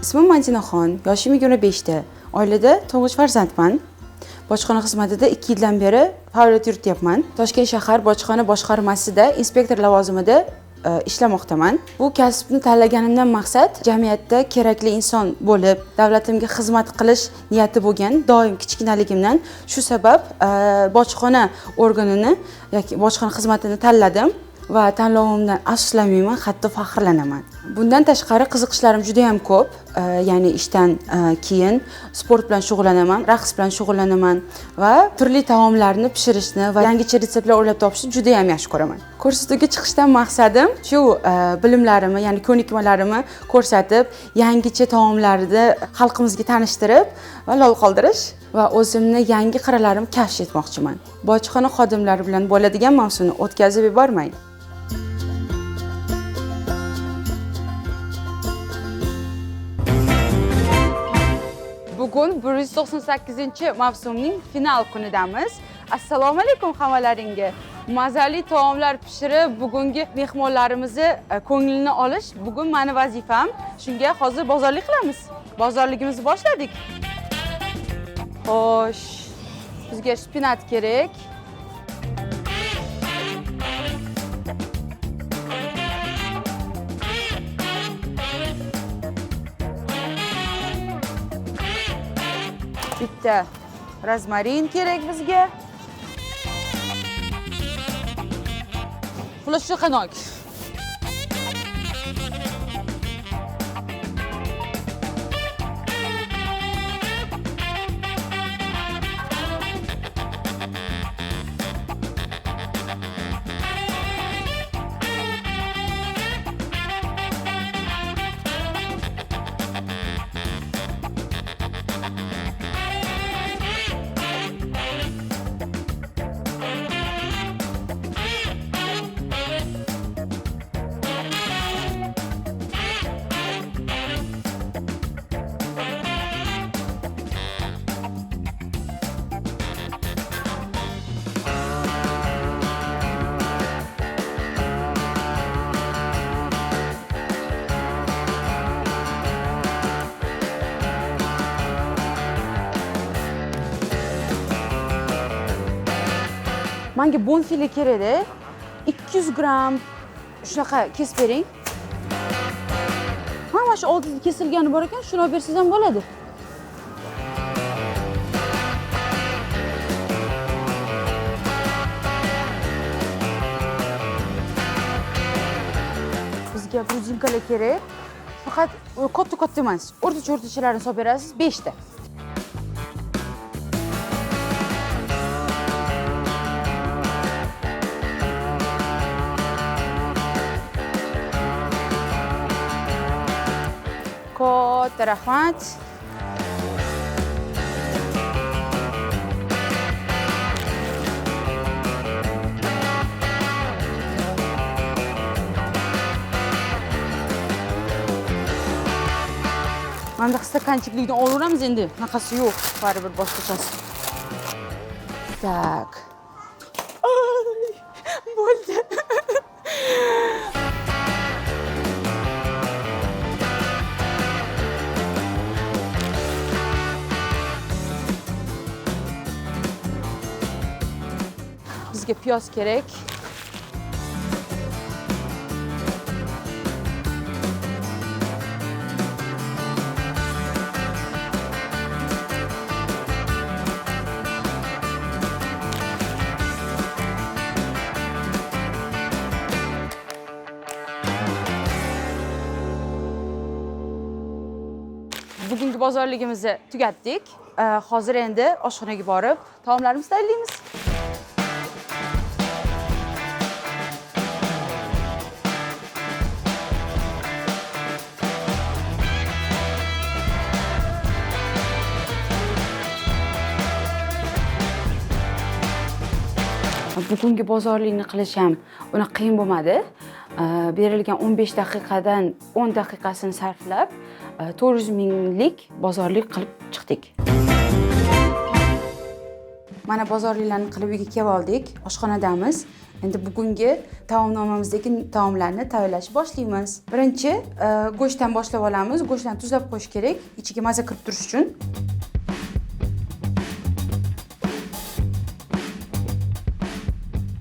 Ismim Madinaxon, yoshim 25 ta. Oilada to'ng'ich farzandman. Bojxona xizmatida 2 yildan beri faoliyat yurityapman. Toshkent shahar bojxona boshqarmasida inspektor lavozimida ishlamoqdaman. Bu kasbni tanlaganimdan maqsad jamiyatda kerakli inson bo'lib, davlatimga xizmat qilish niyati bo'lgan, doim kichkinaligimdan. Shu sabab bojxona organini yoki bojxona xizmatini tanladim va tanlovimdan afsuslanmayman, hatto faxrlanaman. Bundan tashqari qiziqishlarim juda ham ko'p. Ya'ni ishdan keyin sport bilan shug'ullanaman, raqs bilan shug'ullanaman va turli taomlarni pishirishni va yangicha retseptlar o'ylab topishni juda ham yaxshi ko'raman. Ko'rsatuvga chiqishdan maqsadim shu bilimlarimni, ya'ni ko'nikmalarimni ko'rsatib, yangicha taomlarni xalqimizga tanishtirib va lol qoldirish va o'zimni yangi qirralarimni kashf etmoqchiman. Bojxona xodimlari bilan bo'ladigan mavsumni o'tkazib yubormang. Bugun 198-mavsumning final kunidamiz. Assalomu alaykum hammalaringga. Mazali taomlar pishirib, bugungi mehmonlarimizni ko'nglini olish bugun meni vazifam. Shunga hozir bozorlik qilamiz. Bozorligimizni boshladik. Xo'sh, bizga spinat kerak. Bitta rozmarin kerak bizga. Xullas shu qanok. Menga bonfile kerak-da. 200 gram shunaqa kesib bering. Mana shu oldida kesilgani bor ekan, shuni olib bersangiz ham bo'ladi. Bizga gruzinkalar kerak. Faqat katta-katta emas, o'rtacha-o'rtachalarni solib berasiz, 5 ta. Katta rahmat. Mana stakanchiklikdan olaveramiz endi. Bunaqasi yo'q, baribir boshqachasi. Tak. Bo'ldi. Bizga piyoz kerak. Bugungi bozorligimizni tugatdik. Hozir endi oshxonaga borib taomlarimizni tayyorlaymiz. Bugungi bozorlikni qilish ham unaqa qiyin bo'lmadi. Berilgan 15 daqiqadan 10 daqiqasini sarflab 400 minglik bozorlik qilib chiqdik. Mana bozorliklarni qilib uyga kelib oldik. Oshxonadamiz. Endi bugungi taomnomamizdagi taomlarni tayyorlashni boshlaymiz. Birinchi go'shtdan boshlab olamiz. Go'shtni tuzlab qo'yish kerak, ichiga maza kirib turish uchun.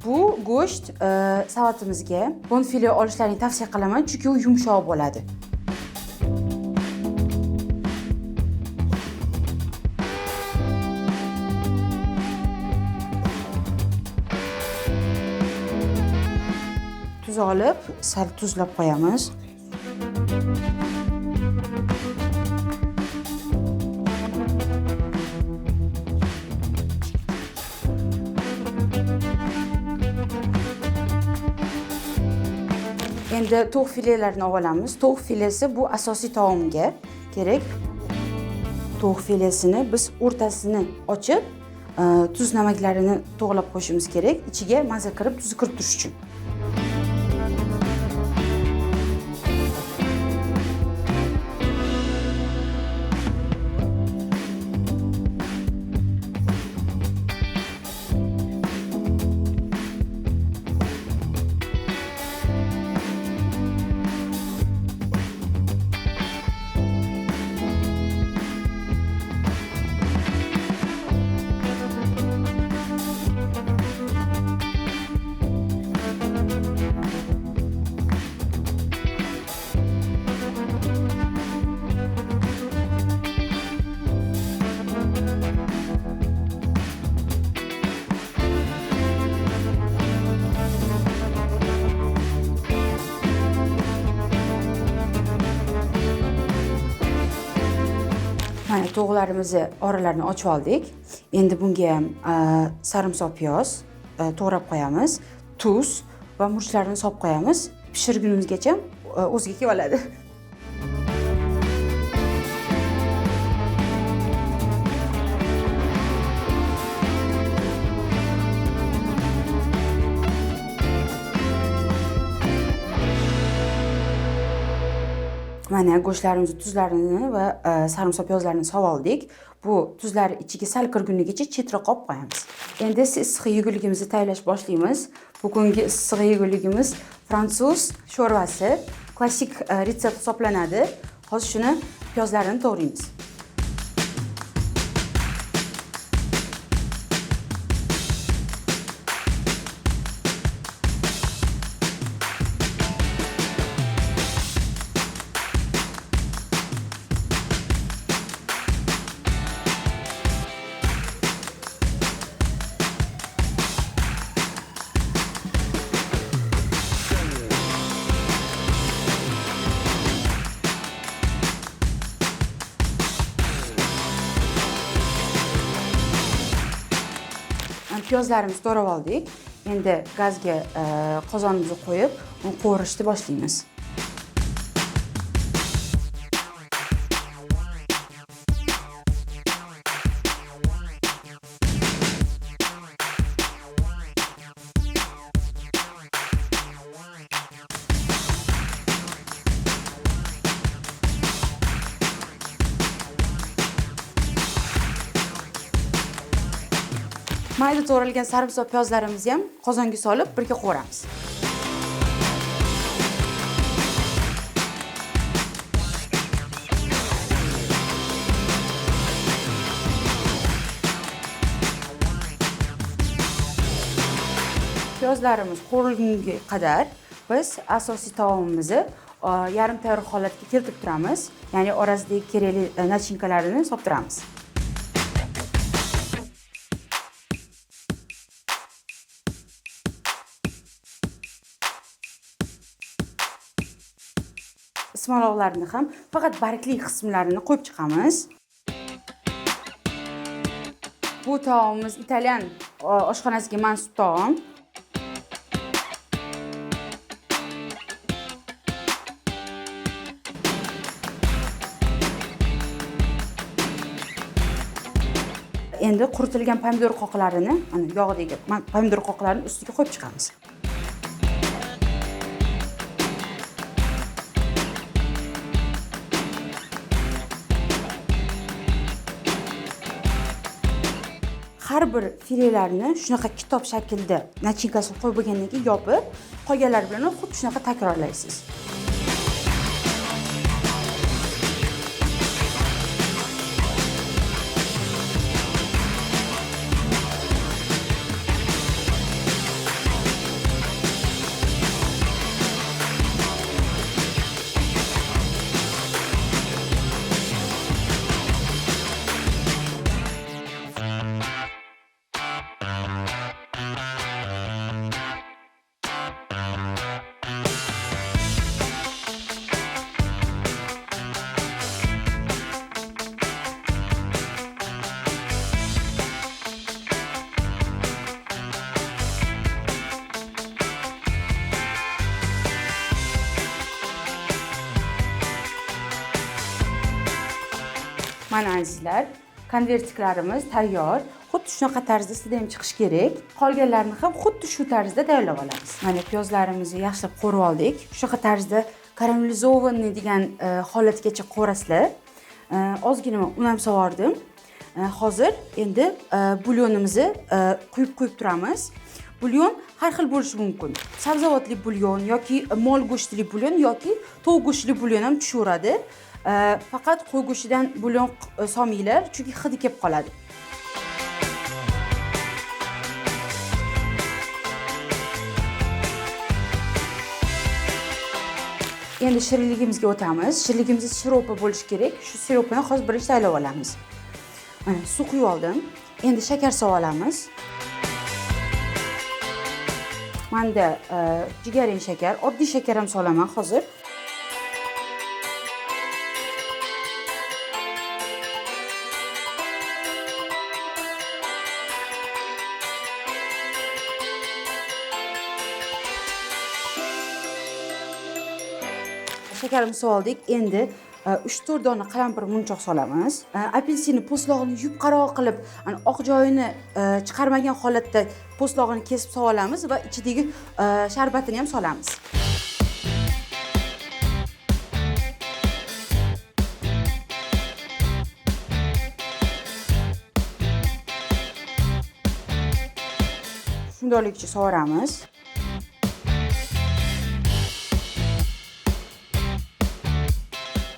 Bu go'sht salatimizga bonfile olishlarini tavsiya qilaman, chunki u yumshoq bo'ladi. Tuz olib, sal tuzlab qo'yamiz. Endi tovuq filelarini olamiz. Tovuq filesi bu asosiy taomga kerak. Tovuq filesini biz o'rtasini ochib, tuz namaklarini to'g'rilab qo'yishimiz kerak. Ichiga maza kirib, tuzi kirib turish uchun. Mana tovuqlarimizni oralarini ochib oldik. Endi bunga ham sarimsoq piyoz to'g'rab qo'yamiz, tuz va murchlarni solib qo'yamiz. Pishirgunimizgacha o'ziga kelib oladi. Mana go'shtlarimizni tuzlarini va sarimsoq piyozlarini solib oldik. Bu tuzlar ichiga sal kirgunigacha chetroq olib qo'yamiz. Endi issiq yeguligimizni tayyorlash boshlaymiz. Bugungi issiq yeguligimiz fransuz sho'rvasi. Klassik retsept hisoblanadi. Hozir shuni piyozlarini to'g'raymiz. Piyozlarimizni to'g'rab oldik. Endi gazga qozonimizni qo'yib, uni qovurishni boshlaymiz. Mayda to'g'ralgan sarimsoq piyozlarimizni ham qozonga solib birga qovuramiz. Piyozlarimiz qovurilgunga qadar biz asosiy taomimizni yarim tayyor holatga keltirib turamiz. Ya'ni orasidagi kerakli nachinkalarini solib ismaloqlarni ham faqat bargli qismlarini qo'yib chiqamiz. Bu taomimiz italyan oshxonasiga mansub taom. Endi quritilgan pomidor qoqlarini, mana yog'dagi pomidor qoqlarini ustiga qo'yib chiqamiz. har bir filelarni shunaqa kitob shaklida nachinkasini qo'yib bo'lgandan keyin yopib, qolganlari bilan xuddi shunaqa takrorlaysiz. Mana azizlar, konvertiklarimiz tayyor. Xuddi shunaqa tarzda sizda ham chiqish kerak. Qolganlarini ham xuddi shu tarzda tayyorlab olamiz. Mana piyozlarimizni yaxshilab qo'rib oldik. Shunaqa tarzda karamellizovanniy degan holatgacha qo'rasizlar. Ozgina un ham sovordim. Hozir endi bulyonimizni quyib turamiz. Bulyon har xil bo'lishi mumkin. Sabzavotli bulyon yoki mol go'shtli bulyon yoki tovuq go'shtli bulyon ham tushaveradi. Faqat qo'y go'shtidan bulyon solmanglar, chunki hidi kelib qoladi. Endi shirinligimizga o'tamiz. Shirinligimiz siropi bo'lishi kerak. Shu siropini hozir birinchi tayyorlab olamiz. Mana suv quyib oldim. Endi shakar solamiz. Menda jigarin shakar, oddiy shakar ham solaman hozir. Shakarimizni soldik. Endi 3-4 dona qalampir munchoq solamiz. Apelsinni po'stlog'ini yupqaroq qilib, oq joyini chiqarmagan holatda po'stlog'ini kesib solamiz va ichidagi sharbatini ham solamiz. Shundoqligicha sovuramiz.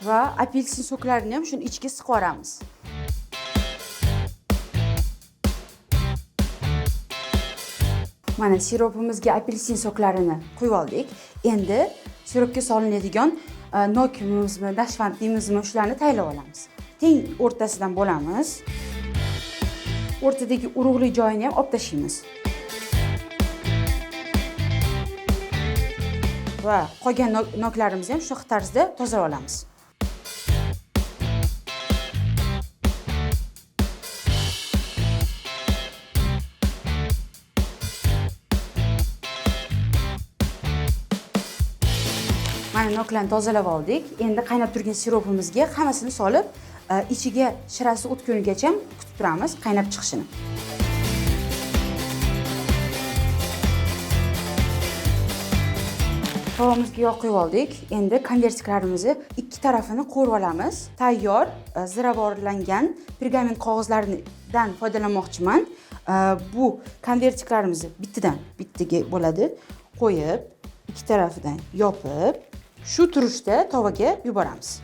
Va apelsin soklarini ham shuni ichiga siqib olamiz. Mana siropimizga apelsin soklarini quyib oldik. Endi siropga solinadigan nokimizmi, dashvand deymizmi, shularni tayyorlab olamiz. Teng o'rtasidan bo'lamiz. O'rtadagi urug'li joyini ham olib tashlaymiz. Va qolgan noklarimizni ham shu tarzda tozalab olamiz. Mana noklarni tozalab oldik. Endi qaynab turgan siropimizga hammasini solib, ichiga shirasi o'tgungacha kutib turamiz qaynab chiqishini. Tavamizga yog' quyib oldik. Endi konvertiklarimizni ikki tarafini qo'rib olamiz. Tayyor ziravorlangan pergament qog'ozlaridan foydalanmoqchiman. Bu konvertiklarimizni bittaga bo'ladi. Qo'yib, ikki tarafidan yopib, shu turishda tovaga yuboramiz.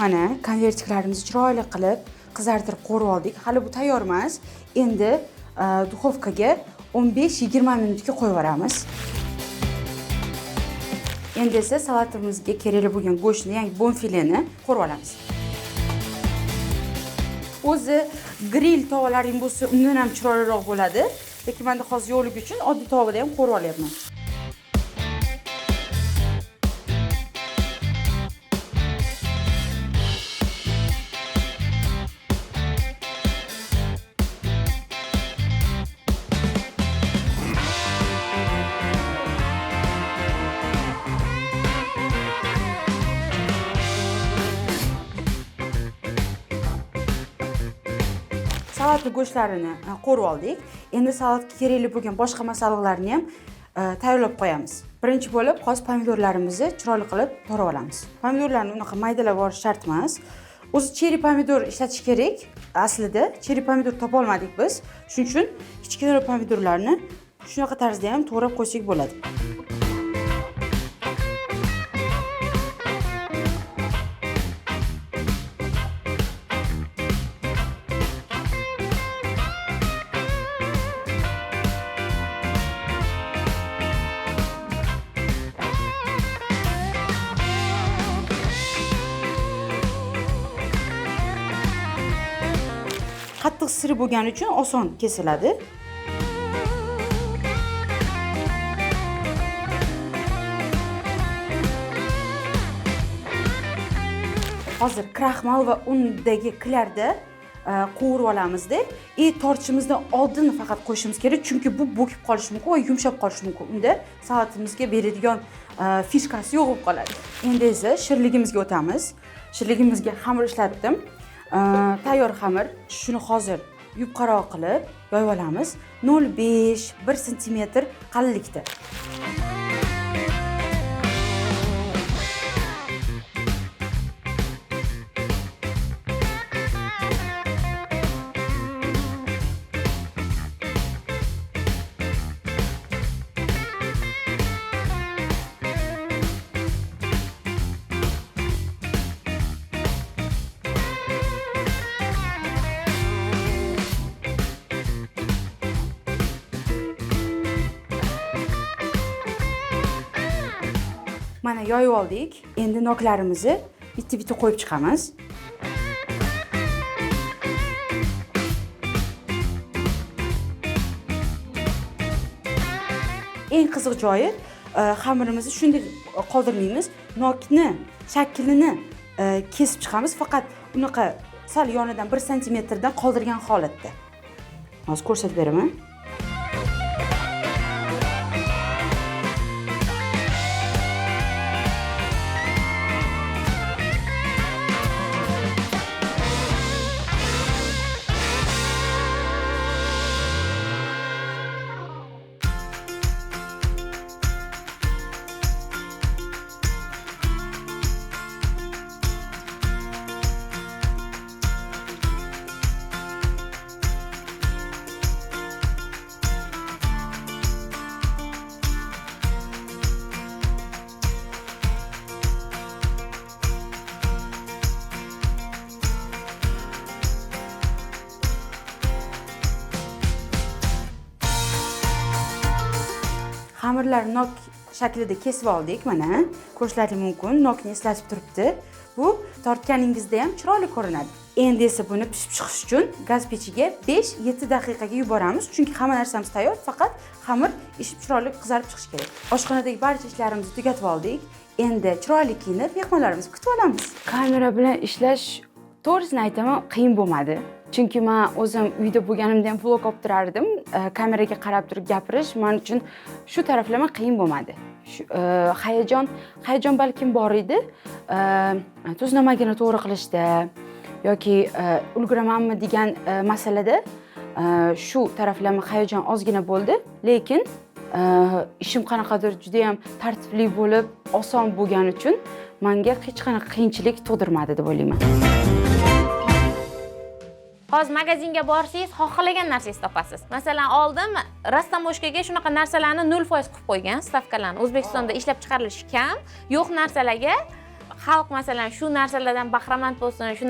Mana konvertiklarimizni chiroyli qilib qizartirib qo'rib oldik. Hali bu tayyor emas. Endi duxovkaga 15-20 minutga qo'yib yuboramiz. Endi esa salatamizga kerakli bo'lgan go'shtni, ya'ni bonfileni qo'rib olamiz. O'zi grill tovalaring bo'lsa, undan ham chiroyliroq bo'ladi. Lekin menda hozir yo'qligi uchun oddiy tovada ham qo'rib olyapman. salat go'shtlarini qo'rib oldik. Endi salatga kerakli bo'lgan boshqa masalliqlarni ham tayyorlab qo'yamiz. Birinchi bo'lib, hozir pomidorlarimizni chiroyli qilib to'g'rab olamiz. Pomidorlarni unaqa maydalab olish shart emas. O'zi cheri pomidor ishlatish kerak. Aslida cheri pomidor topa olmadik biz. Shuning uchun kichkina pomidorlarni shunaqa tarzda ham to'g'rab qo'ysak bo'ladi. Qattiq siri bo'lgani uchun oson kesiladi. Hozir kraxmal va undagi kilarda qovurib olamizda. Tortishimizdan oldin faqat qo'shishimiz kerak, chunki bu bo'kib qolishi mumkin va yumshab qolishi mumkin. Unda salatimizga beradigan fishkasi yo'q bo'lib qoladi. Endi esa shirligimizga o'tamiz. Shirligimizga xamir ishlatdim. Tayyor xamir. Shuni hozir yupqaroq qilib yoyib olamiz. 0,5-1 sm qalinlikda. Mana yoyib oldik. Endi noklarimizni bitta-bitta qo'yib chiqamiz. Eng qiziq joyi, xamirimizni shunday qoldirmaymiz. Nokni shaklini kesib chiqamiz, faqat unaqa sal yonidan 1 sm dan qoldirgan holatda. Hozir ko'rsatib beraman. Xamirlarni nok shaklida kesib oldik. Mana ko'rishlaringiz mumkin. Nokni eslatib turibdi. Bu tortganingizda ham chiroyli ko'rinadi. Endi esa buni pishib chiqish uchun gaz pechiga 5-7 daqiqaga yuboramiz. Chunki hamma narsamiz tayyor, faqat xamir ishib chiroyli qizarib chiqishi kerak. Oshxonadagi barcha ishlarimizni tugatib oldik. Endi chiroyli kiyinib mehmonlarimizni kutib olamiz. Kamera bilan ishlash, to'g'risini aytaman, qiyin bo'lmadi. Chunki men o'zim uyda bo'lganimda ham vlog olib turardim. Kameraga qarab turib gapirish men uchun shu taraflama qiyin bo'lmadi. Hayajon balkim bor edi. Tuzlamagini to'g'ri qilishda yoki ulguramanmi degan masalada shu taraflama hayajon ozgina bo'ldi, lekin ishim qanaqadir juda ham tartibli bo'lib, oson bo'lgani uchun menga hech qanaqa qiyinchilik tug'dirmadi deb o'ylayman. Hozir magazinga borsangiz, xohlagan narsangizni topasiz. Masalan, oldin rastamoshkaga shunaqa narsalarni 0% qilib qo'ygan, stavkalarni. O'zbekistonda ishlab chiqarilishi kam, yo'q narsalarga xalq masalan shu narsalardan bahramand bo'lsin, shu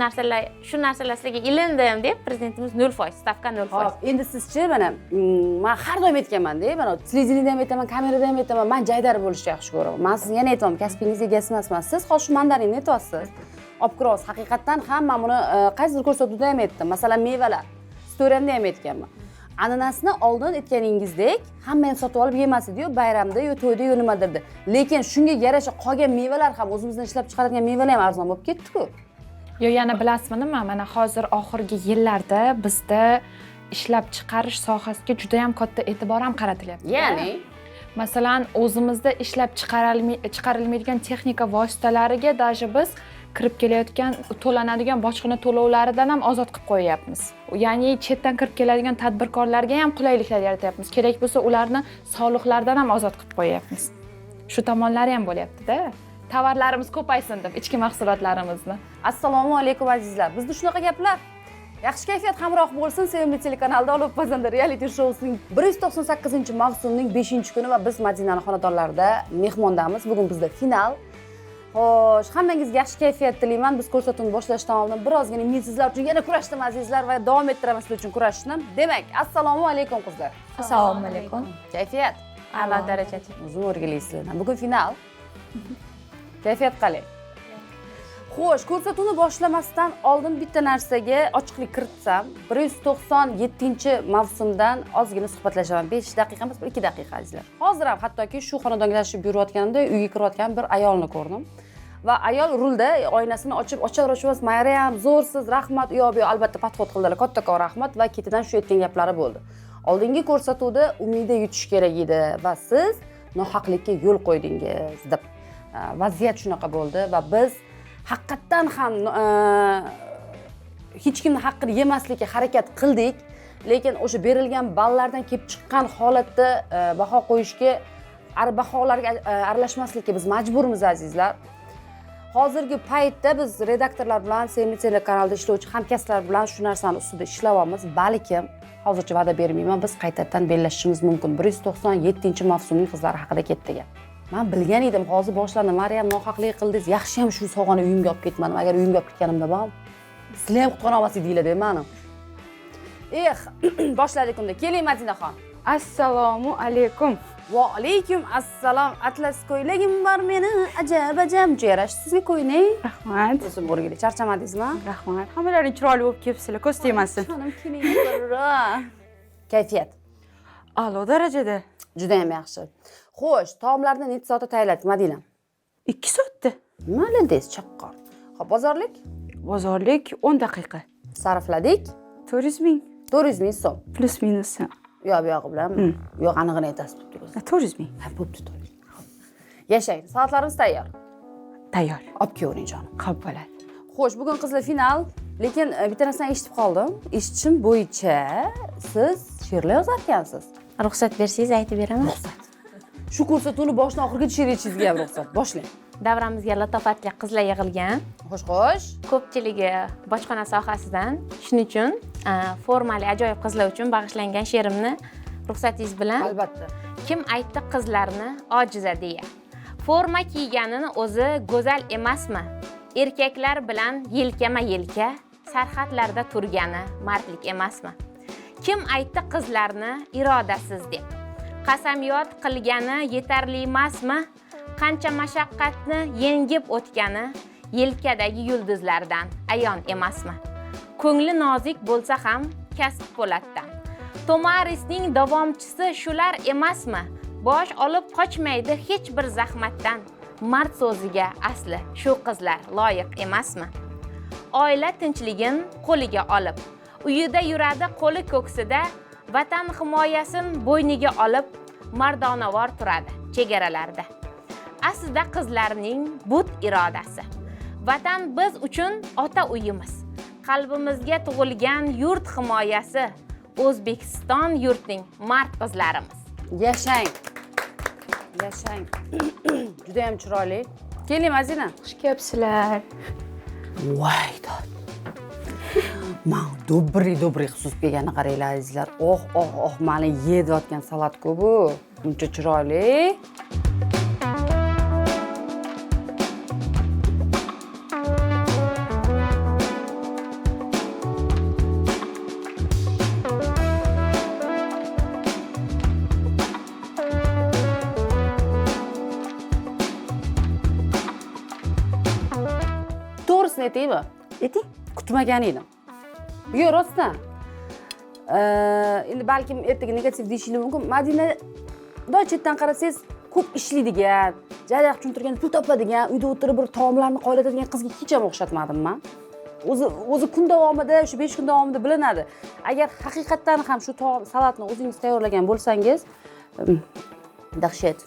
narsalar sizlarga ilindim deb prezidentimiz 0%, stavka 0%. Hop, endi sizchi mana men har doim aytganman-da, mana televideniyada ham aytaman, kamerada ham aytaman, men jaydari bo'lishni yaxshi ko'raman. Men sizga yana aytaman, kasbingiz egasi emasman. Siz hozir shu mandarinni aytyapsiz. Olib kirasiz. Haqiqatan ham men buni qaysidir ko'rsatuvda ham aytdim. Masalan, mevalar. Storiyamda ham aytganman. Ananasni oldin aytganingizdek hamma ham sotib olib yemas edi-yu, bayramda yo to'yda yo nimadirdi. Lekin shunga yarasha qolgan mevalar ham o'zimizdan ishlab chiqaradigan mevalar ham arzon bo'lib ketdi-ku. Yo, yana bilasizmi nima? Mana hozir oxirgi yillarda bizda ishlab chiqarish sohasiga juda ham katta e'tibor ham qaratilyapti. Ya'ni masalan, o'zimizda ishlab chiqarilmaydigan texnika vositalariga даже biz kirib kelayotgan to'lanadigan bojxona to'lovlaridan ham ozod qilib qo'yyapmiz. Ya'ni chetdan kirib keladigan tadbirkorlarga ham qulayliklar yaratyapmiz. Kerak bo'lsa ularni soliqlardan ham ozod qilib qo'yyapmiz. Shu tomonlari ham bo'lyapti-da. Tovarlarimiz ko'paysin deb ichki mahsulotlarimizni. Assalomu alaykum azizlar. Bizda shunaqa gaplar. Yaxshi kayfiyat hamroh bo'lsin. Sevimli telekanalda Olov Pazanda reality shousining 198-mavsumining 5-kuni va biz Madinani xonadonlarida mehmondamiz. Bugun bizda final. Xo'sh, hammangizga yaxshi kayfiyat tilayman. Biz ko'rsatuvni boshlashdan oldin birozgina men sizlar uchun yana kurashdim azizlar va davom ettiraman sizlar uchun kurashishni. Demak, assalomu alaykum qizlar. Assalomu alaykum. Kayfiyat a'lo darajada. uzun o'rgilaysizlar. Bugun final. Kayfiyat qalay? Xo'sh, ko'rsatuvni boshlamasdan oldin bitta narsaga ochiqlik kiritsam, 197-mavsumdan ozgina suhbatlashaman. 5 daqiqa emas, 2 daqiqa azizlar. Hozir ham hattoki shu xonadonga tashrif buyurayotganimda uyga kirayotgan bir ayolni ko'rdim. Va ayol rulda oynasini ochib, ochar-ochmas, "Maryam, zo'rsiz, rahmat." U yoq-bu yoq albatta podxod qildilar. Kattakon rahmat va ketidan shu aytgan gaplari bo'ldi. Oldingi ko'rsatuvda Umida yutish kerak edi va siz nohaqlikka yo'l qo'ydingiz deb. Vaziyat shunaqa bo'ldi va biz haqiqatdan ham hech kimning haqqini yemaslikka harakat qildik, lekin o'sha berilgan ballardan kelib chiqqan holatda baho qo'yishga, baholarga aralashmaslikka biz majburmiz azizlar. Hozirgi paytda biz redaktorlar bilan, Sevimli telekanalda ishlovchi hamkasblar bilan shu narsani ustida ishlayapmiz. Balkim hozircha va'da bermayman, biz qaytadan bellashishimiz mumkin. 197-mavsumning qizlari haqida ketdi gap. Men bilgan edim, hozir boshlandi. Maryam nohaqlik qildingiz. Yaxshi ham shu sovg'ani uyimga olib ketmadim. Agar uyimga olib ketganimda bor, sizlar ham qutqara olmas edinglar deb meni. Boshladik unda. Keling Madinaxon. Assalomu alaykum. Va alaykum assalom. Atlas ko'ylagim bor meni, ajab yarashdi sizga ko'ylak. Rahmat. O'zim o'rgilib charchamadingizmi? Rahmat. Hammalaring chiroyli bo'lib kelibsizlar. Ko'z tegmasin. Xonim keling birra. Kayfiyat A'lo darajada. juda ham yaxshi. Xo'sh, taomlarni necha soatda tayyorladik Madina? 2 soatda. Malades, chaqqon. Xo'p, bozorlik? Bozorlik 10 daqiqa. Sarfladik 400 ming 400 ming so'm. plus minus. Yo'q, bu yog'i bilan. Yo'q, anig'ini aytasiz deb turasiz. 400 ming. Ha, bo'pti, to'g'ri. Yashang. Salatlarimiz tayyor. Tayyor. Olib kelavering jonim. Xo'p bo'ladi. Xo'sh, bugun qizlar final, lekin bitta narsani eshitib qoldim. Eshitishim bo'yicha siz she'rlar yozar ekansiz. Ruxsat bersangiz aytib beraman. Shu ko'rsatuvni boshidan oxirigacha she'r yechishingizga ham ruxsat. Boshlang. Davramizga latofatli qizlar yig'ilgan. Xo'sh. Ko'pchiligi bojxona sohasidan. Shuning uchun formali ajoyib qizlar uchun bag'ishlangan she'rimni ruxsatingiz bilan. Albatta. Kim aytdi qizlarni ojiza deya? Forma kiyganini o'zi go'zal emasmi? Erkaklar bilan yelkama-yelka sarhadlarda turgani mardlik emasmi? Kim aytdi qizlarni irodasiz deb? Qasamyod qilgani yetarli emasmi? Qancha mashaqqatni yengib o'tgani yelkadagi yulduzlardan ayon emasmi? Ko'ngli nozik bo'lsa ham kasb po'latdan. Tomarisning davomchisi shular emasmi? Bosh olib qochmaydi hech bir zahmatdan. Mard so'ziga asli shu qizlar loyiq emasmi? Oila tinchligin qo'liga olib, uyida yuradi qo'li ko'ksida, vatan himoyasin bo'yniga olib, mardonavor turadi chegaralarda. Aslida qizlarning but irodasi. Vatan biz uchun ota uyimiz. Qalbimizga tug'ilgan yurt himoyasi. O'zbekiston yurtning mard qizlarimiz. Yashang. Yashang. Juda ham chiroyli. Keling Mazina. Xush kelibsizlar. Voy dod. Men dobri xusus kelgani qaranglar azizlar. Oh, meni yeyotgan salat-ku bu. Buncha chiroyli. To'g'risini aytaymi? Ayting. Kutmagan edim. Yo'q, rostdan. Endi balkim ertaga negativ deyishingiz mumkin. Madina chetdan qarasangiz ko'p ishlaydigan, jarayaq tushuntirgan, pul topadigan, uyda o'tirib bir taomlarni qoyiladigan qizga hech ham o'xshatmadim men. O'zi kun davomida, shu 5 kun davomida bilinadi. Agar haqiqatdan ham shu taom salatni o'zingiz tayyorlagan bo'lsangiz, dahshat.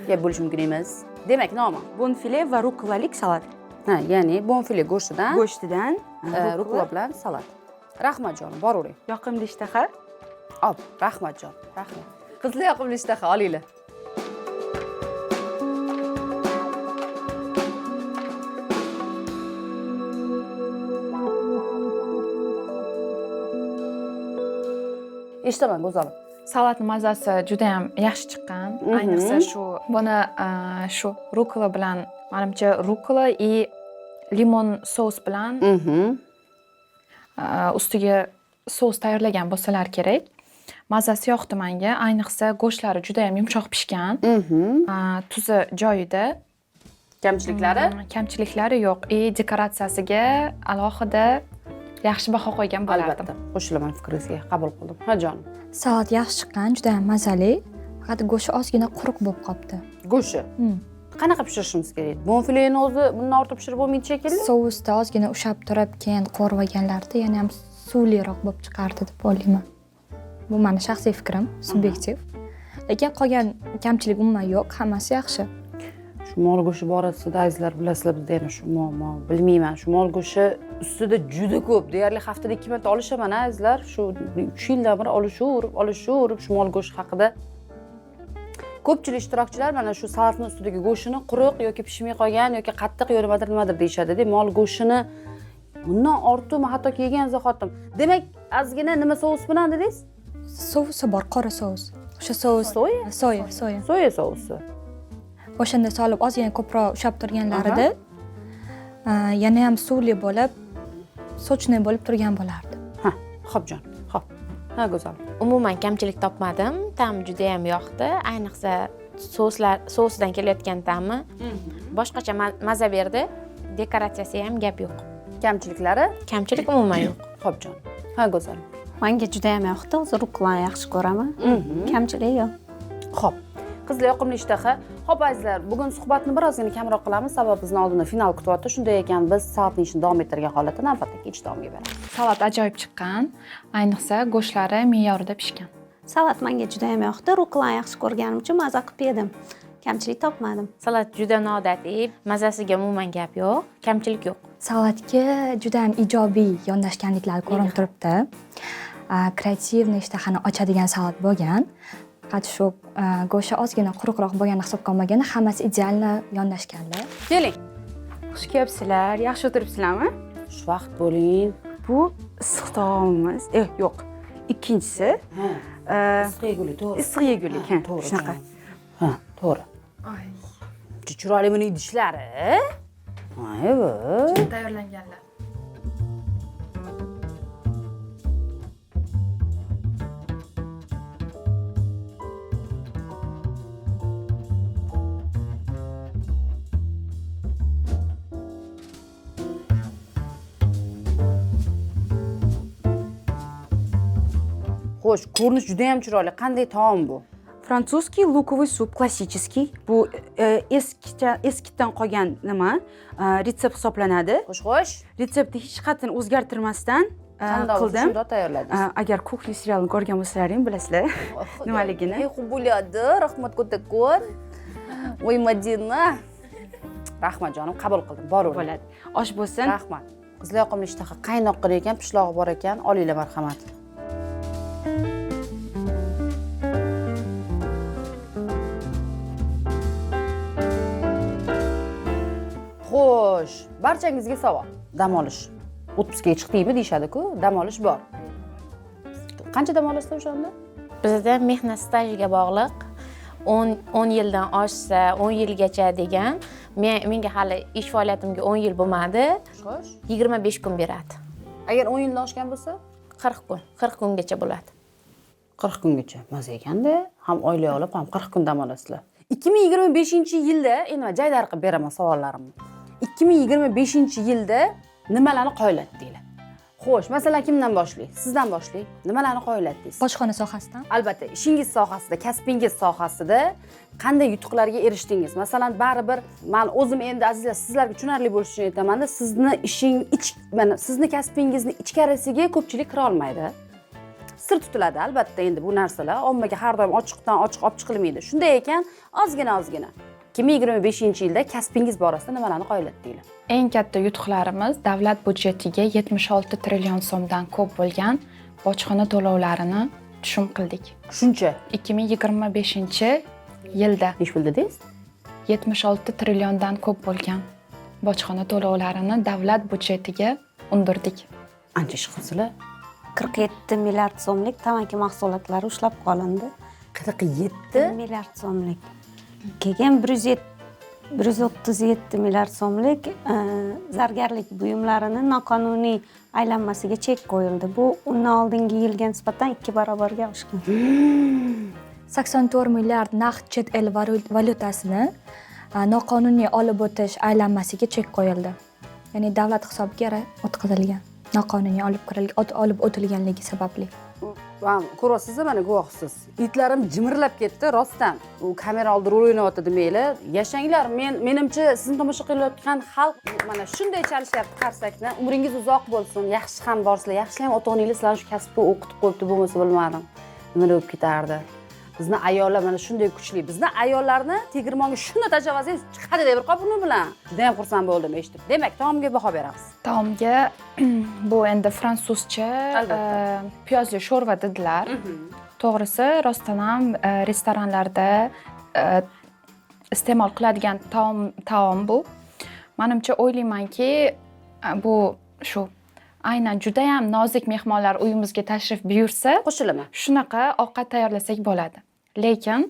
Gap bo'lishi mumkin emas. Demak, nomi Bonfile va rukolalik salat. Ha, ya'ni bonfile go'shtidan go'shtidan rukla bilan salat. Rahmat jonim, boravering. yoqimli ishtaha. Op, rahmat jon, rahmat. Qizli yoqimli ishtaha, olinglar. Eshitaman, go'zalim. Salatni mazasi juda ham yaxshi chiqqan. Ayniqsa buni shu rukla bilan, menimcha rukla и limon sos bilan ustiga sos tayyorlagan bo'lsalar kerak. Mazasi yoqdi menga. Ayniqsa go'shtlari juda ham yumshoq pishgan. Tuzi joyida. Kamchiliklari yo'q. Dekoratsiyasiga alohida yaxshi baho qo'ygan bo'lardim. Albatta, qo'shilaman fikringizga, qabul qildim. Ha jonim. Salat yaxshi chiqqan, juda ham mazali. Faqat go'shti ozgina quruq bo'lib qolibdi. Go'shti. Qanaqa pishirishimiz kerak? Bonfileni o'zi bundan ortiq pishirib bo'lmaydi shekilli? Sousda ozgina ushab turib, keyin qo'rvaganlarda yana ham suvliroq bo'lib chiqardi deb o'ylayman. Bu meni shaxsiy fikrim, subyektiv. Lekin qolgan kamchilik umuman yo'q, hammasi yaxshi. Shu mol go'shti borasida azizlar bilasizlar, bizda yana shu muammo, bilmayman. Shu mol go'shti ustida juda ko'p, deyarli haftada 2 marta olishaman azizlar. Shu 3 yildan beri olishaverib shu mol go'shti haqida. Ko'pchilik ishtirokchilar mana shu salatning ustidagi go'shtini quruq yoki pishmay qolgan yoki qattiq nimadir deyishadi-da. Mol go'shtini bundan ortiq hattoki yegan zahotim. Demak, ozgina nima sous bilan dedingiz? Sousi bor, qora sous. O'sha sous soya. Soya sousi. O'shanda solib ozgina ko'proq ushab turganlarida yana ham suvli bo'lib, sochniy bo'lib turgan bo'lardi. Ha, xo'p jon. Xo'p. Ha, go'zal. Umuman kamchilik topmadim. Ta'mi juda ham yoqdi. Ayniqsa sousdan kelayotgan ta'mi boshqacha maza berdi. Dekoratsiyasi ham gap yo'q. Kamchiliklari? Kamchilik umuman yo'q. Xo'p jon. Ha, go'zal. Menga juda ham yoqdi. O'zi ruklani yaxshi ko'raman. Kamchilik yo'q. Xo'p. Qizlar yoqimli ishtaha. Xo'p azizlar, bugun suhbatni birozgina kamroq qilamiz, sababi bizni oldinda final kutyapti. Shunday ekan, biz salatning ishini davom ettirgan holatda navbatdagi ish davomga beramiz. Salat ajoyib chiqqan. Ayniqsa go'shtlari me'yorida pishgan. Salat menga juda ham yoqdi. Ruklani yaxshi ko'rganim uchun maza qilib yedim. Kamchilik topmadim. Salat juda noodatiy, mazasiga umuman gap yo'q, kamchilik yo'q. Salatga juda ham ijobiy yondashganliklari ko'rinib turibdi. Kreativniy ishtahani ochadigan salat bo'lgan. Faqat shu go'shti ozgina quruqroq bo'lgani hisobga olmaganda hammasi idealni yondashganlar. Keling. Xush kelibsizlar, yaxshi o'tiribsizlarmi? Xushvaqt bo'ling. Bu issiq taomimiz. Yo'q. Ikkinchisi Issiq yegulik, to'g'ri. issiq yegulik. To'g'ri. Shunaqa. Ha, to'g'ri. Chiroyli buni idishlari. Ayva. Tayyorlanganlar. Xo'sh, ko'rinish juda ham chiroyli. Qanday taom bu? Fransuzский луковый суп klassический. Bu eskidan qolgan retsept hisoblanadi. Xo'sh. Retseptni hech qatini o'zgartirmasdan qildim. Shunday tayyorladingiz. Agar kuxli serialini ko'rgan bo'lsalaring bilasizlar nimaligini. Xudo bo'ladi, rahmat ko'takon. Voy Madina. Rahmat jonim, qabul qildim. Boraver. Bo'ladi. Osh bo'lsin. Rahmat. Qizlar yoqimli ishtaha qaynoq qilgan ekan, pishlog'i bor ekan. Olinglar marhamat. Xo'sh, barchangizga savol. Dam olish. Отпускga chiqdingmi deyshadi-ku, dam olish bor. Qancha dam olasizlar o'shanda? Bizda mehnat stajiga bog'liq 10 yildan oshsa 10 yilgacha degan. Menga hali ish faoliyatimga 10 yil bo'lmadi. Xo'sh. 25 kun beradi. Agar 10 yildan oshgan bo'lsa, 40 kun. 40 kungacha bo'ladi. 40 kungacha. Maza ekanda, ham oylik olib, ham 40 kun dam olasizlar. 2025-yilda, endi men jaydar qilib beraman savollarimni. 2025-yilda nimalarni qoyillatdinglar? Xo'sh, masalan, kimdan boshlaylik? Sizdan boshlaylik. Nimalarni qoyillatdingiz? Bojxona sohasidan. Albatta, ishingiz sohasida, kasbingiz sohasida qanday yutuqlarga erishdingiz? Masalan, baribir men o'zim endi azizlar sizlarga tushunarli bo'lishi uchun aytaman-da, sizni kasbingizni ichkarisiga ko'pchilik kira olmaydi. Sir tutiladi albatta endi bu narsalar ommaga har doim ochiqdan ochiq olib chiqilmaydi. Shunday ekan, ozgina 2025-yilda kasbingiz borasida nimalarni qoyillatdinglar? Eng katta yutuqlarimiz davlat budjetiga 76 trillion so'mdan ko'p bo'lgan bojxona to'lovlarini tushum qildik. Shuncha. 2025-yilda Necha pul dedingiz? 76 trilliondan ko'p bo'lgan bojxona to'lovlarini davlat budjetiga undirdik. Ancha ish qilsizlar. 47 milliard so'mlik tamaki mahsulotlari ushlab qolindi. 47 milliard so'mlik. Keyin 137 milliard so'mlik zargarlik buyumlarini noqonuniy aylanmasiga chek qo'yildi. Bu undan oldingi yilga nisbatan 2 barobarga oshgan. 84 milliard naqd chet el valyutasini noqonuniy olib o'tish aylanmasiga chek qo'yildi. Ya'ni davlat hisobiga o'tkazilgan. Noqonuniy olib o'tilganligi sababli. Ko'ryapsiz, mana guvohsiz. Itlarim jimirlab ketdi rostdan. U kamera oldida rol o'ynayapti demaylar. Yashanglar. Menimcha sizni tomosha qilayotgan xalq mana shunday chalishyapti qarsakni. Umringiz uzoq bo'lsin. Yaxshi ham borsizlar. Yaxshi ham ota-onangiz sizlarni shu kasbga o'qitib qo'yibdi, bo'lmasa bilmadim. Nima bo'lib ketardi. Bizni ayollar mana shunday kuchli. Bizni ayollarni tegirmonga shunday tashlasangiz chiqadi deb bir qop uni bilan. Juda ham xursand bo'ldim eshitib. Demak, taomga baho beramiz. Taomga bu endi fransuzcha piyozli sho'rva dedilar. To'g'risi, rostdan ham restoranlarda iste'mol qiladigan taom bu. Menimcha o'ylaymanki, bu shu aynan juda ham nozik mehmonlar uyimizga tashrif buyursa, Qo'shilaman. shunaqa ovqat tayyorlasak bo'ladi. Lekin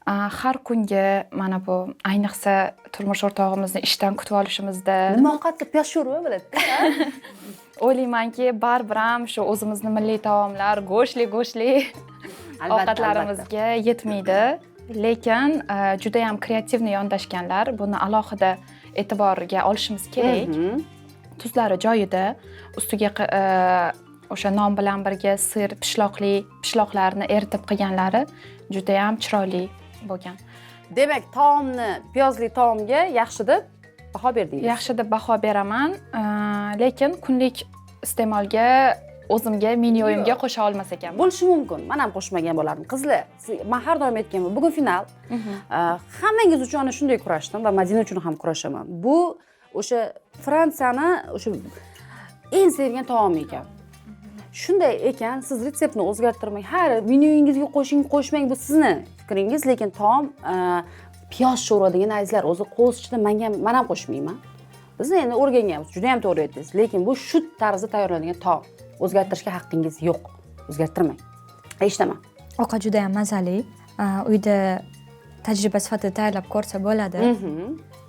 har kungi mana bu ayniqsa turmush o'rtog'imizni ishdan kutib olishimizda Nima ovqatda piyoz sho'rva bo'ladi? o'ylaymanki, baribir ham shu o'zimizni milliy taomlar, go'shtli ovqatlarimizga yetmaydi. Lekin juda ham kreativni yondashganlar. Buni alohida e'tiborga olishimiz kerak. Tuzlari joyida, ustiga o'sha non bilan birga sir, pishloqlarni eritib qilganlari juda ham chiroyli bo'lgan. Demak, taomni, piyozli taomga yaxshi deb baho berdingiz. Yaxshi deb baho beraman, lekin kunlik iste'molga o'zimga menyoyimga qo'sha olmas ekanman. Bo'lishi mumkin. Men ham qo'shmagan bo'lardim. Qizlar, men har doim aytganman, bugun final. Hammangiz uchun ana shunday kurashdim va Madina uchun ham kurashaman. Bu o'sha Fransiyani o'sha eng sevgan taomi ekan. Shunday ekan, siz retseptni o'zgartirmang. Har menyoyingizga qo'shmang, bu sizni fikringiz, lekin taom piyoz sho'rva degan azizlar, o'zi qo'l ichida men ham qo'shmayman. Biz endi o'rganganmiz, juda ham to'g'ri aytdingiz. Lekin bu shu tarzda tayyorlanadigan taom. O'zgartirishga haqqingiz yo'q. O'zgartirmang. Eshitaman. Ovqat juda ham mazali. Uyda tajriba sifatida tayyorlab ko'rsa bo'ladi.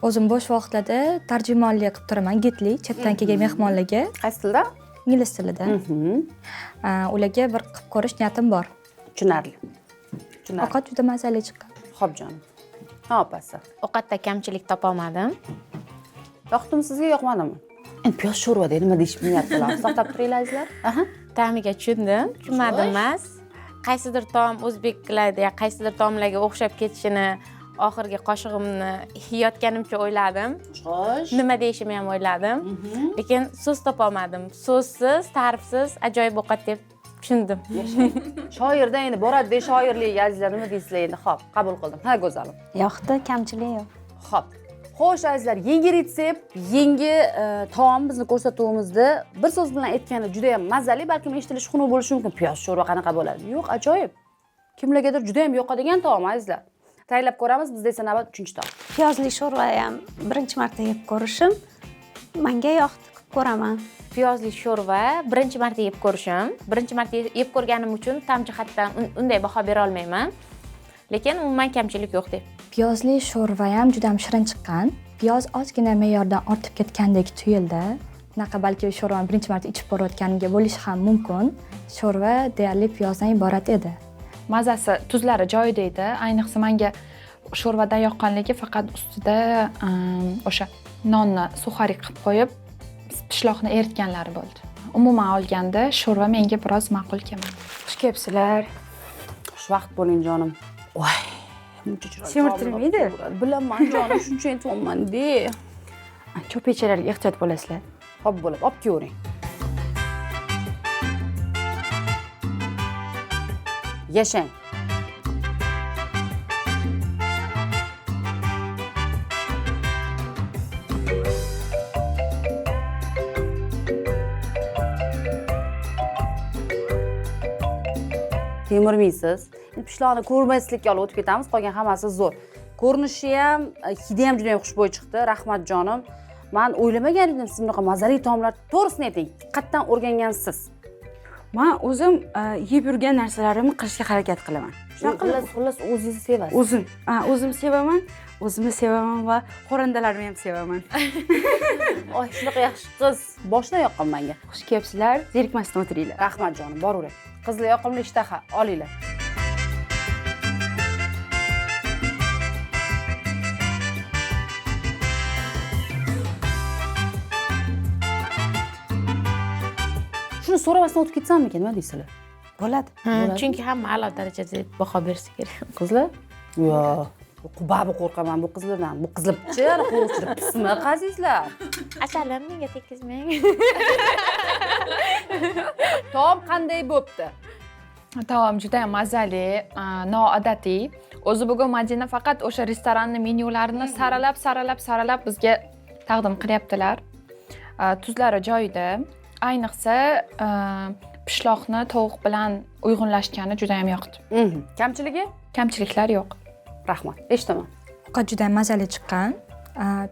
O'zim bo'sh vaqtlarda tarjimonlik qilib turaman, gidli, chetdan kelgan mehmonlarga. Qaysi tilda? Ingliz tilida. Ularga bir qilib ko'rish niyatim bor. Tushunarli. Ovqat juda mazali chiqqan. Xo'p jonim. Ha, opasi. Ovqatda kamchilik topolmadim. Yoqdimi sizga, yoqmadimi? Endi piyoz sho'rvada nima deyish bilmayaptilar. To'xtab turinglar azizlar. Ta'miga tushunmadim emas. Qaysidir taom o'zbeklarda, qaysidir taomlarga o'xshab ketishini oxirgi qoshig'imni yeyotganimcha o'yladim. Xo'sh. Nima deyishimni ham o'yladim. Lekin so'z topolmadim. So'zsiz, ta'rifsiz ajoyib ovqat deb tushundim. Shoirda endi boradi shoirlik azizlar, nima deysizlar endi? Xo'p, qabul qildim. Ha, go'zalim. Yoqdi, kamchilik yo'q. Xo'p. Xo'sh azizlar, yangi retsept, yangi taom bizni ko'rsatuvimizda bir so'z bilan aytganda juda ham mazali, balkim eshitilishi xunuk bo'lishi mumkin. Piyoz sho'rva qanaqa bo'ladi? Yo'q, ajoyib. Kimlargadir juda ham yoqadigan taom azizlar. Tayyorlab ko'ramiz, bizda esa navbat 3-taom. Piyozli sho'rva ham birinchi marta yeb ko'rishim. Menga yoqdi, qilib ko'raman. Piyozli sho'rva birinchi marta yeb ko'rishim. Birinchi marta yeb ko'rganim uchun ta'm jihatdan unday baho bera olmayman. Lekin umuman kamchilik yo'q deb. Piyozli sho'rva ham juda ham shirin chiqqan. Piyoz ozgina me'yordan ortib ketgandek tuyuldi. Bunaqa balki sho'rvani birinchi marta ichib ko'rayotganimga bo'lishi ham mumkin. Sho'rva deyarli piyozdan iborat edi. Mazasi, tuzlari joyida edi. Ayniqsa menga sho'rvadan yoqqanligi faqat ustida o'sha nonni suxarik qilib qo'yib, pishloqni eritganlari bo'ldi. Umuman olganda sho'rva menga biroz ma'qul kelmadi. Xush kelibsizlar. Xushvaqt bo'ling jonim. Voy, buncha chiroyli. Semirtirmaydi? Bilaman jonim, shuncha aytyapman-da. Cho'pechalarga ehtiyot bo'lasizlar. Xo'p bo'ladi, olib ko'ring. Yashang. kemirmaysiz. Endi pishloqni ko'rmaslikka olib o'tib ketamiz, qolgan hammasi zo'r. Ko'rinishi ham, hidi ham juda ham xushbo'y chiqdi. Rahmat jonim. Men o'ylamagan edim siz bunaqa mazali taomlar to'g'risini ayting. Diqqatdan o'rgangansiz. Men o'zim yeb yurgan narsalarimni qilishga harakat qilaman. Xullas o'zingizni sevasiz. O'zim sevaman, o'zimni sevaman va xonandalarimni ham sevaman. Oy, shunaqa yaxshi qiz. Boshdan yoqqan menga. Xush kelibsizlar, zerikmasdan o'tiringlar. Rahmat jonim, boravering. Qizlar yoqimli ishtaha, olinglar. Shuni so'ramasdan o'tib ketsamikin, nima deysizlar? Bo'ladi. Chunki hamma a'lo darajada baho bersa kerak. Qizlar? Yo'q. Babi qo'rqaman bu qizlardan. Bu qizlarchi, ana qo'rqtirib pismi qazingizlar? Asalim menga tekkizmang. Taom qanday bo'pti? Taom juda ham mazali, noodatiy. O'zi bugun Madina faqat o'sha restoranni menyularini saralab bizga taqdim qilyaptilar. Tuzlari joyida. Ayniqsa pishloqni tovuq bilan uyg'unlashgani juda ham yoqdi. Kamchiligi? Kamchiliklar yo'q. Rahmat. Eshitaman. Ovqat juda ham mazali chiqqan.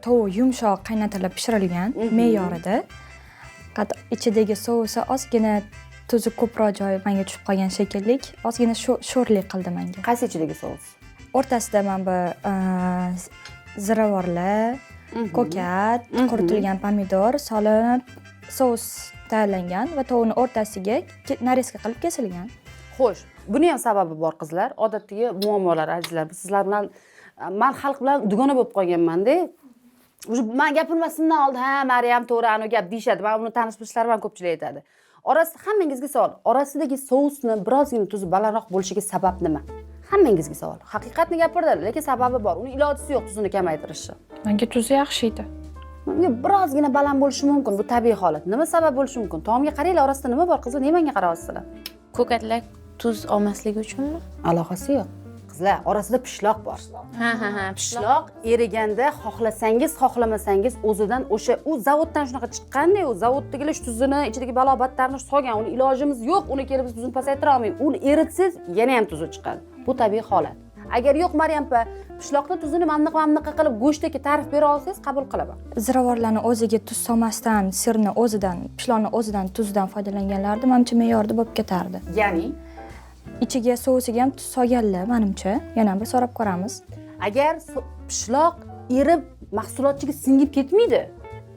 Tovuq yumshoq qaynatilib pishirilgan me'yorida. Faqat ichidagi sousi ozgina tuzi ko'proq joyi menga tushib qolgan shekilli, ozgina sho'rlik qildi menga. Qaysi ichidagi sous? O'rtasida men bu ziravorlar, ko'kat, quritilgan pomidor solinib sous tayyorlangan va tovuqning o'rtasiga nareska qilib kesilgan. Xo'sh, buni ham sababi bor qizlar. Odatdagi muammolar azizlar. Sizlar bilan men xalq bilan dugona bo'lib qolganman-da. Men gapirmasimdan oldin, ha, Maryam to'g'ri anu gap deyshadi. Men uni tanish-bilishlar ham ko'pchilik aytadi. Orasida hammangizga savol. Orasidagi sousni birozgina tuzi balandroq bo'lishiga sabab nima? Hammangizga savol. Haqiqatni gapirdilar, lekin sababi bor. Uni ilojisi yo'q tuzini kamaytirishi. Menga tuzi yaxshi edi. Birozgina baland bo'lishi mumkin, bu tabiiy holat. Nima sabab bo'lishi mumkin? Taomga qaranglar, orasida nima bor? Qizlar, nimaga qarayapsizlar? Ko'katlar tuz olmasligi uchunmi? Aloqasi yo'q. Qizlar, orasida pishloq bor. Ha, Pishloq eriganda xohlasangiz, xohlamasangiz o'zidan o'sha u zavoddan shunaqa chiqqanda, u zavoddagilar tuzini, ichidagi balobatlarni solgan, uni ilojimiz yo'q, uni kelib biz tuzini pasaytira olmaymiz. Uni eritsiz yana ham tuzi chiqadi. Bu tabiiy holat. Agar yo'q Maryam opa, pishloqni tuzini mamliq qilib go'shtdagi ta'rif bera olsangiz qabul qilaman. Ziravorlarni o'ziga tuz solmasdan, sirni o'zidan, pishloqni o'zidan tuzdan foydalanganlarda menimcha me'yorda bo'lib ketardi. Ya'ni ichiga sousiga ham tuz solganlar menimcha. Yana bir so'rab ko'ramiz. agar pishloq erib mahsulotchiga singib ketmaydi.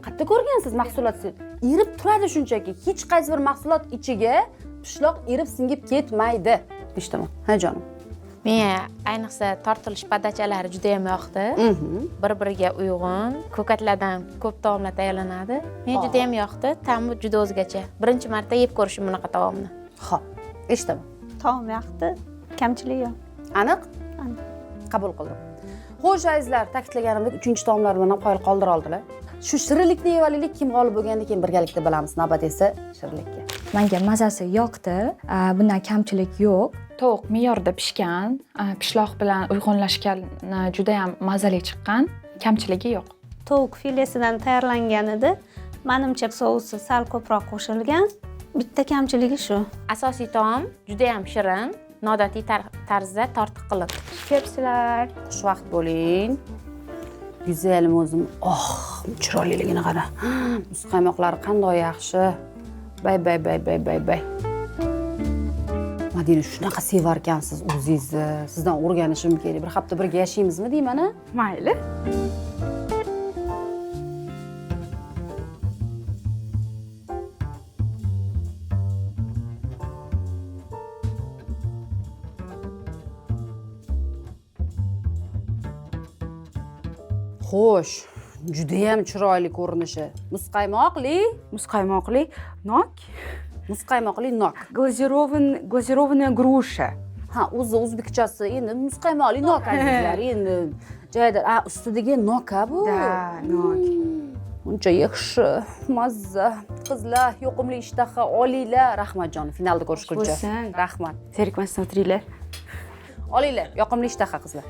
Qayerda ko'rgansiz mahsulotni? Erib turadi shunchaki. Hech qaysi bir mahsulot ichiga pishloq erib singib ketmaydi. Eshitaman. Ha jonim. Menga ayniqsa tortilish podachalari juda ham yoqdi. Bir-biriga uyg'un, ko'katlardan ko'p taomlar tayyorlanadi. Menga juda ham yoqdi, ta'mi juda o'zgacha. Birinchi marta yeb ko'rishim bunaqa taomni. Xo'p, eshitaman. Taom yoqdi, kamchiligi yo'q. Aniq? Aniq. Qabul qildim. Xo'sh azizlar, ta'kidlaganimdek 3-taomlar bilan qoyil qoldira oldilar. Shu shirinlikni yevaliklik kim g'olib bo'lgandan keyin birgalikda bilamiz. Navbat esa shirinlikka. Menga mazasi yoqdi. Bundan kamchilik yo'q. Tovuq me'yorda pishgan, pishloq bilan uyg'unlashgani juda ham mazali chiqqan, kamchiligi yo'q. Tovuq filesidan tayyorlangan edi. Menimcha sousi sal ko'proq qo'shilgan. Bitta kamchiligi shu. Asosiy taom juda ham shirin, noodatiy tarzda tortiq qilib. Kelibsizlar. Xushvaqt bo'ling. Go'zalim o'zim. Chiroyliligini qara. Muzqaymoqlari qanday yaxshi. Bay. Madina shunaqa sevar ekansiz o'zingizni. Sizdan o'rganishim kerak. Bir hafta birga yashaymizmi deyman-a? Mayli. Xo'sh, juda ham chiroyli ko'rinishi. Muzqaymoqli nok, Muzqaymoqli nok. glazirованная груша. Ha, o'zi o'zbekchasi endi muzqaymoqli nok azizlar. Endi joyda, ustidagi nok-a bu. Da, nok. Uncha yaxshi, mazza. Qizlar, yoqimli ishtaha olinglar. Rahmatjon, finalda ko'rishguncha. Bo'lsin. Rahmat. Zerikmasdan o'tiringlar. Olinglar, yoqimli ishtaha qizlar.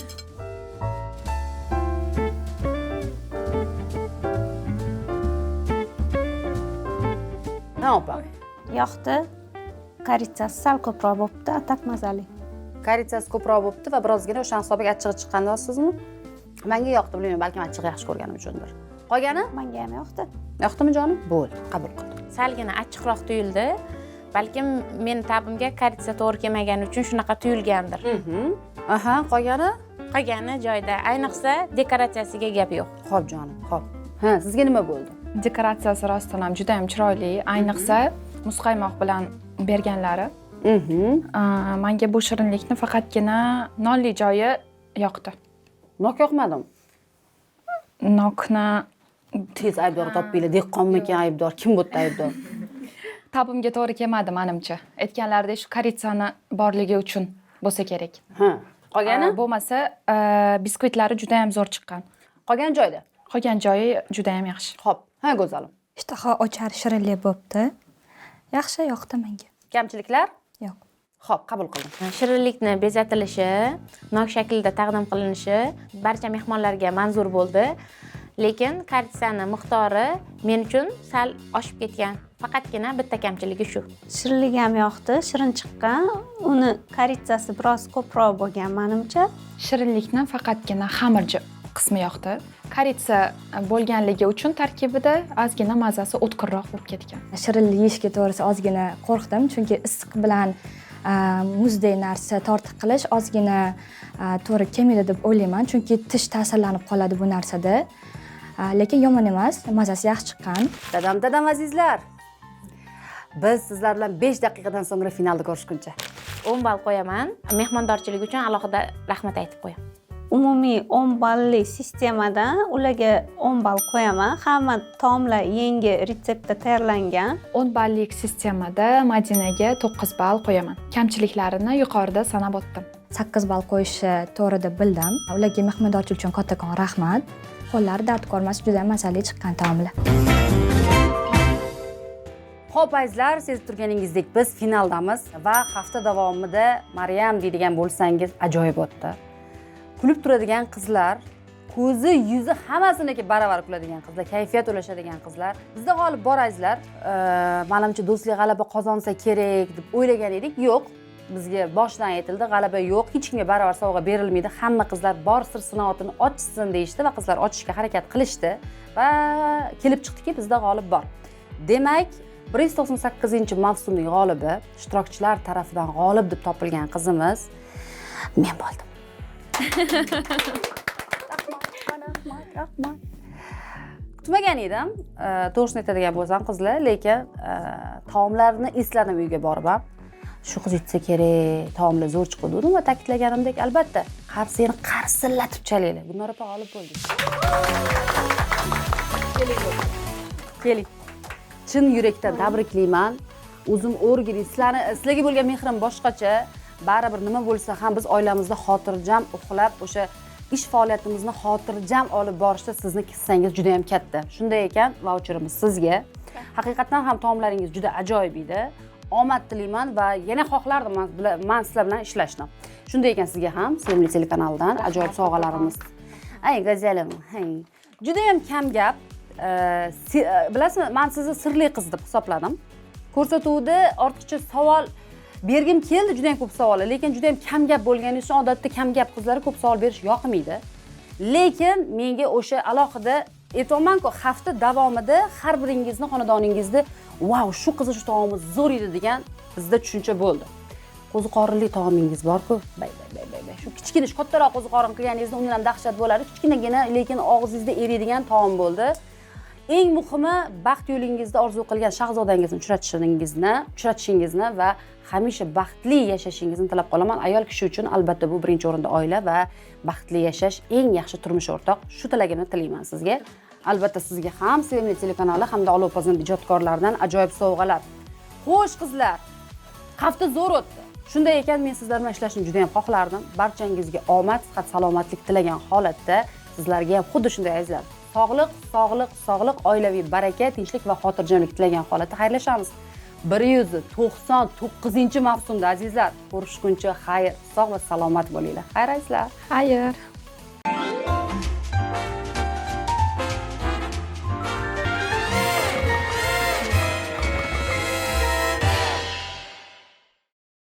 Ha, opa. Yoqdi. koritsasi sal ko'proq bo'libdi, atak mazali. Koritsasi ko'proq bo'libdi va birozgina o'sha hisobiga achchig'i chiqqan deyapsizmi? Menga yoqdi, bilmayman, balkim achchig'i yaxshi ko'rganim uchundir. Qolgani? Menga ham yoqdi. Yoqdimi jonim? Bo'ldi, qabul qildim. Salgina achchiqroq tuyuldi. Balkim meni ta'bimga koritsa to'g'ri kelmagani uchun shunaqa tuyulgandir. Aha, qolgani? Qolgani joyida, ayniqsa dekoratsiyasiga gap yo'q. Xo'p jonim, xo'p. Ha, sizga nima bo'ldi? Dekoratsiyasi rostdan ham juda ham chiroyli, ayniqsa muzqaymoq bilan berganlari. Menga bu shirinlikni faqatgina nonli joyi yoqdi. Nok yoqmadim. Nokni Tez aybdor topinglar. Dehqonmikan aybdor? Kim bo'ldi aybdor? ta'bimga to'g'ri kelmadi menimcha. Aytganlaridek shu koritsani borligi uchun bo'lsa kerak. Ha. Qolgani? Bo'lmasa, biskvitlari juda ham zo'r chiqqan. Qolgan joyda. Qolgan joyi juda ham yaxshi. Xo'p. Ha, go'zalim. ishtaha ochar shirinlik bo'libdi. Yaxshi, yoqdi menga. Kamchiliklar? Yo'q. Xo'p, qabul qildim. Shirinlikni bezatilishi, nok shaklida taqdim qilinishi barcha mehmonlarga manzur bo'ldi. Lekin koritsani miqdori men uchun sal oshib ketgan. Faqatgina bitta kamchiligi shu. Shirinligi ham yoqdi, shirin chiqqan. Uni koritsasi biroz ko'proq bo'lgan menimcha. Shirinlikni faqatgina xamirchi qismi yoqdi. Koritsa bo'lganligi uchun tarkibida ozgina mazasi o'tkirroq bo'lib ketgan. Shirinlik yeyishga to'g'risi ozgina qo'rqdim, chunki issiq bilan muzdek narsa tortiq qilish ozgina to'g'ri kelmaydi deb o'ylayman, chunki tish ta'sirlanib qoladi bu narsada. Lekin yomon emas, mazasi yaxshi chiqqan. Dadam azizlar. Biz sizlar bilan 5 daqiqadan so'ngra finalda ko'rishguncha. 10 ball qo'yaman. Mehmondorchilik uchun alohida rahmat aytib qo'yaman. Umumiy 10 balli sistemadan ularga 10 ball qo'yaman. Hamma taomlar yangi retseptda tayyorlangan. 10 ballik sistemada Madinaga 9 ball qo'yaman. Kamchiliklarini yuqorida sanab o'tdim. 8 ball qo'yishi to'g'ri deb bildim. Ularga mehmondorchilik uchun kattakon rahmat. Qo'llari dard ko'rmas, juda mazali chiqqan taomlar. Xo'p azizlar, sezib turganingizdek biz finaldamiz va hafta davomida Maryam deydigan bo'lsangiz ajoyib o'tdi. Kulib turadigan qizlar, ko'zi, yuzi hammasiniki baravar kuladigan qizlar, kayfiyat ulashadigan qizlar. Bizda g'olib bor azizlar. Menimcha do'stlik g'alaba qozonsa kerak deb o'ylagan edik. Yo'q. Bizga boshdan aytildi, g'alaba yo'q, hech kimga baravar sovg'a berilmaydi. Hamma qizlar bor sir sinoatini ochsin deyishdi va qizlar ochishga harakat qilishdi va kelib chiqdiki, bizda g'olib bor. Demak, 198-mavsumning g'olibi, ishtirokchilar tarafidan g'olib deb topilgan qizimiz men bo'ldim. Rahmat. Kutmagan edim, to'g'risini aytadigan bo'lsam qizlar, lekin taomlarni esladim uyga borib ham. Shu qiz yetsa kerak, taomlar zo'r chiqadi va ta'kidlaganimdek, albatta, qarsini qarsillatib chalaylik. Gulnor opa g'olib bo'ldik. Keling. Chin yurakdan tabriklayman. O'zim o'rgilay. Sizlarga bo'lgan mehrim boshqacha. Baribir nima bo'lsa ham biz oilamizda xotirjam uxlab, o'sha ish faoliyatimizni xotirjam olib borishda sizni hissangiz juda ham katta. Shunday ekan, vaucherimiz sizga. Haqiqatan ham taomlaringiz juda ajoyib edi. Omad tilayman va yana xohlardim men sizlar bilan ishlashni. Shunday ekan sizga ham Sevimli telekanalidan ajoyib sovg'alarimiz. Ay, go'zalim. Juda ham kam gap. Bilasizmi, men sizni sirli qiz deb hisobladim. Ko'rsatuvda ortiqcha savol bergim keldi, juda ham ko'p savollar, lekin juda ham kam gap bo'lgani uchun odatda kam gap qizlarga ko'p savol berish yoqmaydi. Lekin menga o'sha alohida aytaymanku, hafta davomida har biringizni xonadoningizda "Wow, shu qiz shu taomi zo'r edi" degan bizda tushuncha bo'ldi. Qo'ziqorinli taomingiz bor-ku, bay. Shu kichkina, kattaroq qo'ziqorin qilganingizda undan ham dahshat bo'ladi. Kichkinagina, lekin og'zingizda eriydigan taom bo'ldi. Eng muhimi, baxt yo'lingizda orzu qilgan shahzodangizni uchratishingizni va hamisha baxtli yashashingizni tilab qolaman. Ayol kishi uchun albatta bu birinchi o'rinda oila va baxtli yashash eng yaxshi turmush o'rtoq. Shu tilagimni tilayman sizga. Albatta sizga ham Sevimli telekanali hamda Olov-Pozand ijodkorlaridan ajoyib sovg'alar. Xo'sh qizlar, hafta zo'r o'tdi. Shunday ekan, men sizlar bilan ishlashni juda ham xohlardim. Barchangizga omad, sihat, salomatlik tilagan holatda sizlarga ham xuddi shunday azizlar. Sog'liq, oilaviy baraka, tinchlik va xotirjamlik tilagan holatda xayrlashamiz. 199-mavsumda azizlar, ko'rishguncha xayr, sog' va salomat bo'linglar. Xayr azizlar. Xayr.